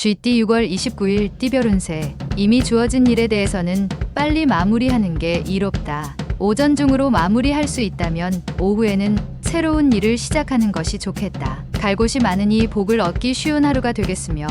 GT 6월 29일 띠별 운세. 이미 주어진 일에 대해서는 빨리 마무리하는 게 이롭다. 오전 중으로 마무리할 수 있다면 오후에는 새로운 일을 시작하는 것이 좋겠다. 갈 곳이 많으니 복을 얻기 쉬운 하루가 되겠으며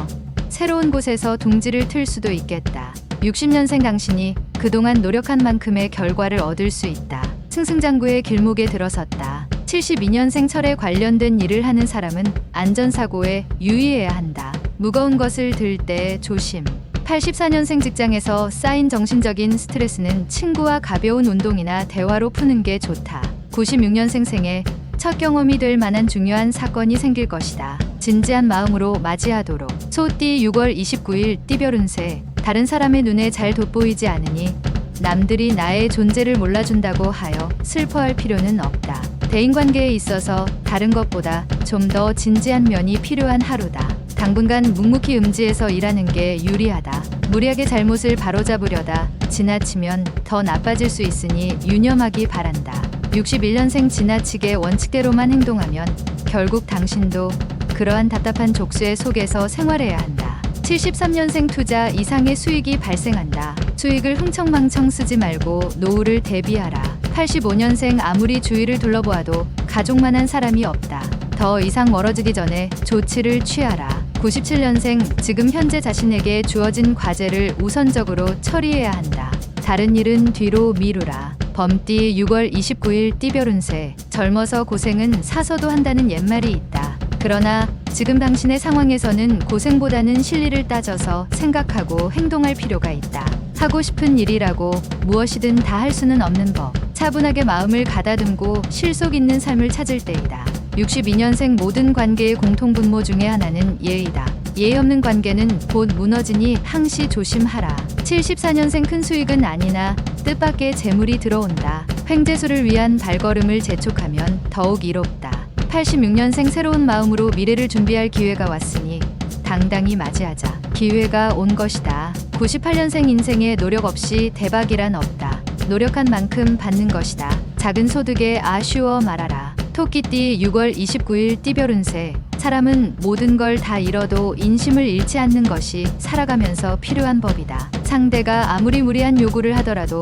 새로운 곳에서 둥지를 틀 수도 있겠다. 60년생 당신이 그동안 노력한 만큼의 결과를 얻을 수 있다. 승승장구의 길목에 들어섰다. 72년생 철에 관련된 일을 하는 사람은 안전사고에 유의해야 한다. 무거운 것을 들 때 조심. 84년생 직장에서 쌓인 정신적인 스트레스는 친구와 가벼운 운동이나 대화로 푸는 게 좋다. 96년생 생에 첫 경험이 될 만한 중요한 사건이 생길 것이다. 진지한 마음으로 맞이하도록. 소띠 6월 29일 띠별 운세. 다른 사람의 눈에 잘 돋보이지 않으니 남들이 나의 존재를 몰라준다고 하여 슬퍼할 필요는 없다. 대인관계에 있어서 다른 것보다 좀 더 진지한 면이 필요한 하루다. 당분간 묵묵히 음지에서 일하는 게 유리하다. 무리하게 잘못을 바로잡으려다 지나치면 더 나빠질 수 있으니 유념하기 바란다. 61년생 지나치게 원칙대로만 행동하면 결국 당신도 그러한 답답한 족쇄 속에서 생활해야 한다. 73년생 투자 이상의 수익이 발생한다. 수익을 흥청망청 쓰지 말고 노후를 대비하라. 85년생 아무리 주위를 둘러보아도 가족만한 사람이 없다. 더 이상 멀어지기 전에 조치를 취하라. 97년생 지금 현재 자신에게 주어진 과제를 우선적으로 처리해야 한다. 다른 일은 뒤로 미루라. 범띠 6월 29일 띠별 운세. 젊어서 고생은 사서도 한다는 옛말이 있다. 그러나 지금 당신의 상황에서는 고생보다는 실리를 따져서 생각하고 행동할 필요가 있다. 하고 싶은 일이라고 무엇이든 다 할 수는 없는 법. 차분하게 마음을 가다듬고 실속 있는 삶을 찾을 때이다. 62년생 모든 관계의 공통분모 중에 하나는 예의다. 예의 없는 관계는 곧 무너지니 항시 조심하라. 74년생 큰 수익은 아니나 뜻밖의 재물이 들어온다. 횡재수를 위한 발걸음을 재촉하면 더욱 이롭다. 86년생 새로운 마음으로 미래를 준비할 기회가 왔으니 당당히 맞이하자. 기회가 온 것이다. 98년생 인생에 노력 없이 대박이란 없다. 노력한 만큼 받는 것이다. 작은 소득에 아쉬워 말아라. 토끼띠 6월 29일 띠별 운세. 사람은 모든 걸 다 잃어도 인심을 잃지 않는 것이 살아가면서 필요한 법이다. 상대가 아무리 무리한 요구를 하더라도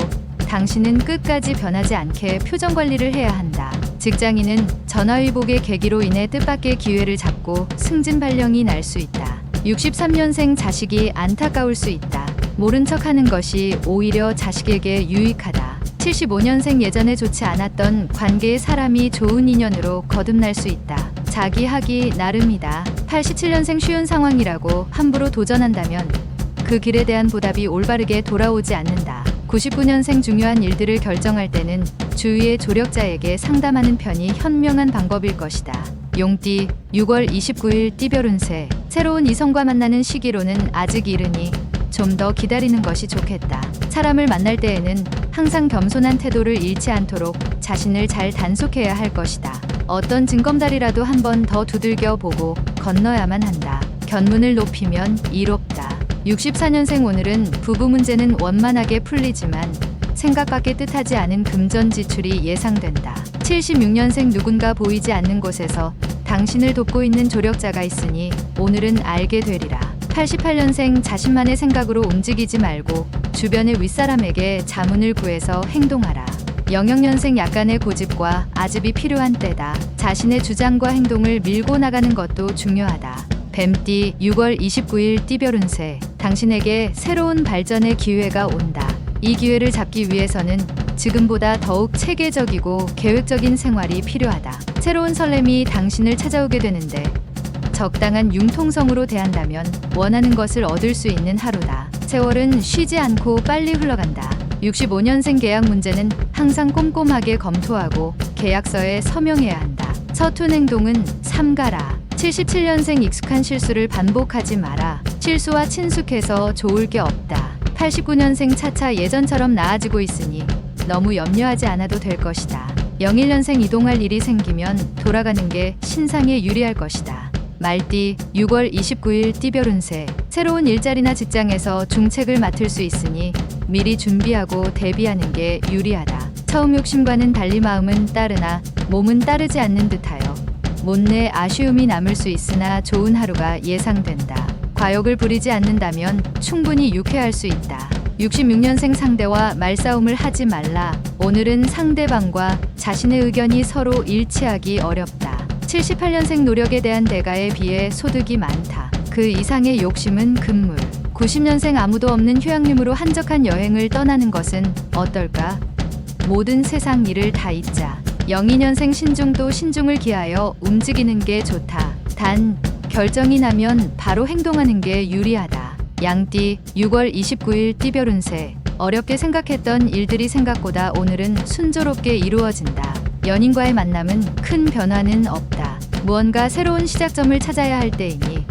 당신은 끝까지 변하지 않게 표정 관리를 해야 한다. 직장인은 전화위복의 계기로 인해 뜻밖의 기회를 잡고 승진 발령이 날 수 있다. 63년생 자식이 안타까울 수 있다. 모른 척하는 것이 오히려 자식에게 유익하다. 75년생 예전에 좋지 않았던 관계의 사람이 좋은 인연으로 거듭날 수 있다. 자기 하기 나름이다. 87년생 쉬운 상황이라고 함부로 도전한다면 그 길에 대한 보답이 올바르게 돌아오지 않는다. 99년생 중요한 일들을 결정할 때는 주위의 조력자에게 상담하는 편이 현명한 방법일 것이다. 용띠 6월 29일 띠별 운세. 새로운 이성과 만나는 시기로는 아직 이르니 좀 더 기다리는 것이 좋겠다. 사람을 만날 때에는 항상 겸손한 태도를 잃지 않도록 자신을 잘 단속해야 할 것이다. 어떤 징검다리라도 한 번 더 두들겨 보고 건너야만 한다. 견문을 높이면 이롭다. 64년생 오늘은 부부 문제는 원만하게 풀리지만 생각밖의 뜻하지 않은 금전 지출이 예상된다. 76년생 누군가 보이지 않는 곳에서 당신을 돕고 있는 조력자가 있으니 오늘은 알게 되리라. 88년생 자신만의 생각으로 움직이지 말고 주변의 윗사람에게 자문을 구해서 행동하라. 00년생 약간의 고집과 아집이 필요한 때다. 자신의 주장과 행동을 밀고 나가는 것도 중요하다. 뱀띠 6월 29일 띠별 운세. 당신에게 새로운 발전의 기회가 온다. 이 기회를 잡기 위해서는 지금보다 더욱 체계적이고 계획적인 생활이 필요하다. 새로운 설렘이 당신을 찾아오게 되는데 적당한 융통성으로 대한다면 원하는 것을 얻을 수 있는 하루다. 세월은 쉬지 않고 빨리 흘러간다. 65년생 계약 문제는 항상 꼼꼼하게 검토하고 계약서에 서명해야 한다. 서툰 행동은 삼가라. 77년생 익숙한 실수를 반복하지 마라. 실수와 친숙해서 좋을 게 없다. 89년생 차차 예전처럼 나아지고 있으니 너무 염려하지 않아도 될 것이다. 01년생 이동할 일이 생기면 돌아가는 게 신상에 유리할 것이다. 말띠 6월 29일 띠별 운세. 새로운 일자리나 직장에서 중책을 맡을 수 있으니 미리 준비하고 대비하는 게 유리하다. 처음 욕심과는 달리 마음은 따르나 몸은 따르지 않는 듯하여 못내 아쉬움이 남을 수 있으나 좋은 하루가 예상된다. 과욕을 부리지 않는다면 충분히 유쾌할 수 있다. 66년생 상대와 말싸움을 하지 말라. 오늘은 상대방과 자신의 의견이 서로 일치하기 어렵다. 78년생 노력에 대한 대가에 비해 소득이 많다. 그 이상의 욕심은 금물. 90년생 아무도 없는 휴양림으로 한적한 여행을 떠나는 것은 어떨까? 모든 세상 일을 다 잊자. 02년생 신중도 신중을 기하여 움직이는 게 좋다. 단 결정이 나면 바로 행동하는 게 유리하다. 양띠 6월 29일 띠별 운세. 어렵게 생각했던 일들이 생각보다 오늘은 순조롭게 이루어진다. 연인과의 만남은 큰 변화는 없다. 무언가 새로운 시작점을 찾아야 할 때이니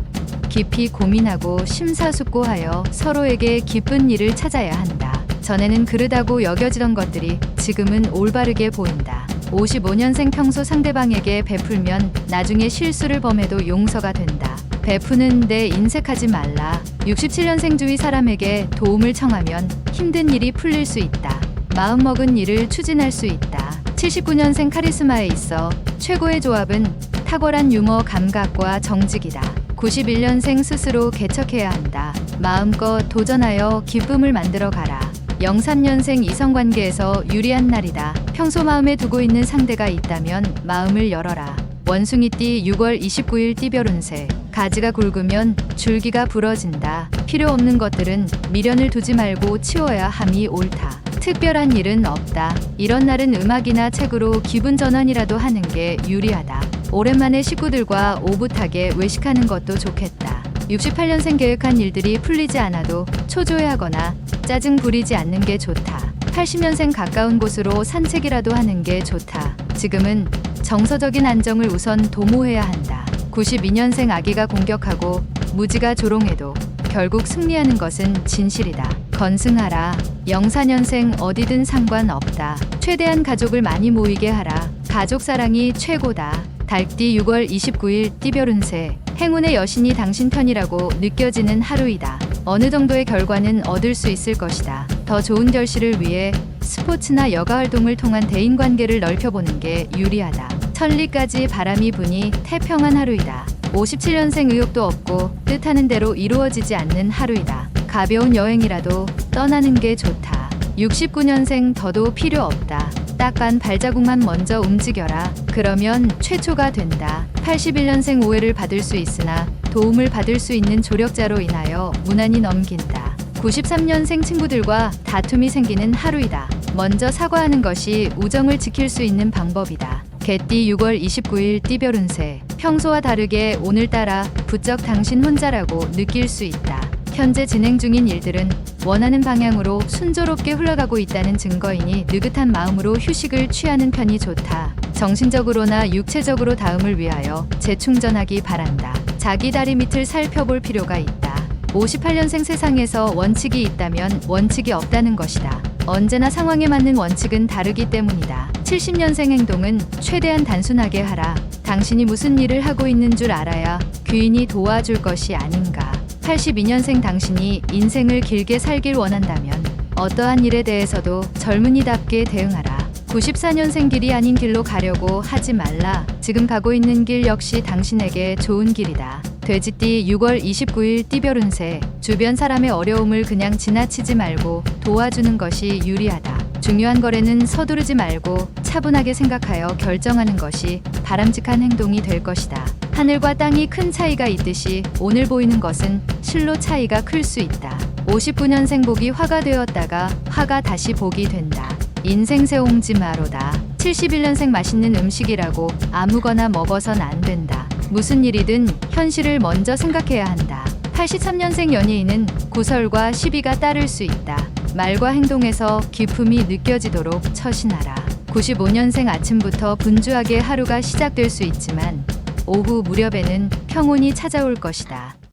깊이 고민하고 심사숙고하여 서로에게 기쁜 일을 찾아야 한다. 전에는 그르다고 여겨지던 것들이 지금은 올바르게 보인다. 55년생 평소 상대방에게 베풀면 나중에 실수를 범해도 용서가 된다. 베푸는데 인색하지 말라. 67년생 주위 사람에게 도움을 청하면 힘든 일이 풀릴 수 있다. 마음먹은 일을 추진할 수 있다. 79년생 카리스마에 있어 최고의 조합은 탁월한 유머 감각과 정직이다. 91년생 스스로 개척해야 한다. 마음껏 도전하여 기쁨을 만들어 가라. 03년생 이성관계에서 유리한 날이다. 평소 마음에 두고 있는 상대가 있다면 마음을 열어라. 원숭이띠 6월 29일 띠별 운세. 가지가 굵으면 줄기가 부러진다. 필요 없는 것들은 미련을 두지 말고 치워야 함이 옳다. 특별한 일은 없다. 이런 날은 음악이나 책으로 기분 전환이라도 하는 게 유리하다. 오랜만에 식구들과 오붓하게 외식하는 것도 좋겠다. 68년생 계획한 일들이 풀리지 않아도 초조해하거나 짜증 부리지 않는 게 좋다. 80년생 가까운 곳으로 산책이라도 하는 게 좋다. 지금은 정서적인 안정을 우선 도모해야 한다. 92년생 아기가 공격하고 무지가 조롱해도 결국 승리하는 것은 진실이다. 건승하라. 04년생 어디든 상관없다. 최대한 가족을 많이 모이게 하라. 가족 사랑이 최고다. 달띠 6월 29일 띠별 운세. 행운의 여신이 당신 편이라고 느껴지는 하루이다. 어느 정도의 결과는 얻을 수 있을 것이다. 더 좋은 결실을 위해 스포츠나 여가 활동을 통한 대인관계를 넓혀보는 게 유리하다. 천리까지 바람이 부니 태평한 하루이다. 57년생 의욕도 없고 뜻하는 대로 이루어지지 않는 하루이다. 가벼운 여행이라도 떠나는 게 좋다. 69년생 더도 필요 없다. 딱한 발자국만 먼저 움직여라. 그러면 최초가 된다. 81년생 오해를 받을 수 있으나 도움을 받을 수 있는 조력자로 인하여 무난히 넘긴다. 93년생 친구들과 다툼이 생기는 하루이다. 먼저 사과하는 것이 우정을 지킬 수 있는 방법이다. 개띠 6월 29일 띠별 운세. 평소와 다르게 오늘따라 부쩍 당신 혼자라고 느낄 수 있다. 현재 진행 중인 일들은 원하는 방향으로 순조롭게 흘러가고 있다는 증거이니 느긋한 마음으로 휴식을 취하는 편이 좋다. 정신적으로나 육체적으로 다음을 위하여 재충전하기 바란다. 자기 다리 밑을 살펴볼 필요가 있다. 58년생 세상에서 원칙이 있다면 원칙이 없다는 것이다. 언제나 상황에 맞는 원칙은 다르기 때문이다. 70년생 행동은 최대한 단순하게 하라. 당신이 무슨 일을 하고 있는 줄 알아야 귀인이 도와줄 것이 아닌가. 82년생 당신이 인생을 길게 살길 원한다면 어떠한 일에 대해서도 젊은이답게 대응하라. 94년생 길이 아닌 길로 가려고 하지 말라. 지금 가고 있는 길 역시 당신에게 좋은 길이다. 돼지띠 6월 29일 띠별 운세. 주변 사람의 어려움을 그냥 지나치지 말고 도와주는 것이 유리하다. 중요한 거래는 서두르지 말고 차분하게 생각하여 결정하는 것이 바람직한 행동이 될 것이다. 하늘과 땅이 큰 차이가 있듯이 오늘 보이는 것은 실로 차이가 클 수 있다. 59년생 복이 화가 되었다가 화가 다시 복이 된다. 인생 새옹지 마로다. 71년생 맛있는 음식이라고 아무거나 먹어선 안 된다. 무슨 일이든 현실을 먼저 생각해야 한다. 83년생 연예인은 구설과 시비가 따를 수 있다. 말과 행동에서 기품이 느껴지도록 처신하라. 95년생 아침부터 분주하게 하루가 시작될 수 있지만 오후 무렵에는 평온이 찾아올 것이다.